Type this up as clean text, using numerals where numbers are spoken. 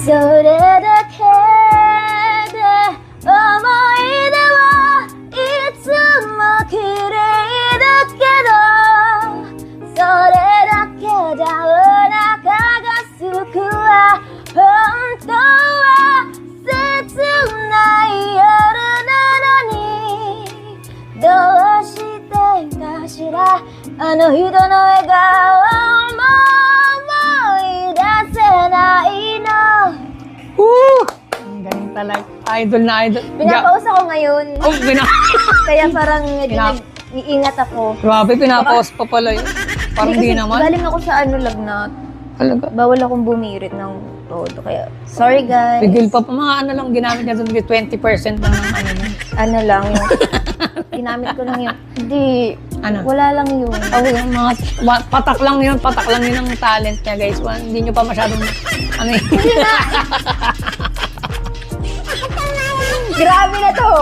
それだけで思い出はいつも綺麗だけどそれだけじゃお腹がすくわ本当は切ない夜なのにどうしてかしらあの人の笑顔も思い出せないの。Woo! Ang galing talaga. Idol na idol. Pinapaus ako ngayon. Oh, Kaya parang medyo nag-iingat ako. Grabe, pinapaus pa pala yun. Parang di naman. Galing ako sa lagnat. Talaga. Bawal akong bumirit ng todo. Kaya, sorry guys. Pigil pa mga ano lang ginamit niya doon, 20% lang ng ano na. Ano lang yung, ginamit ko lang yung, hindi, Ano? wala lang yun. Oh, yung mga patak lang yun ang talent niya, guys. Hindi nyo pa masyadong ano yun. Grabe na to!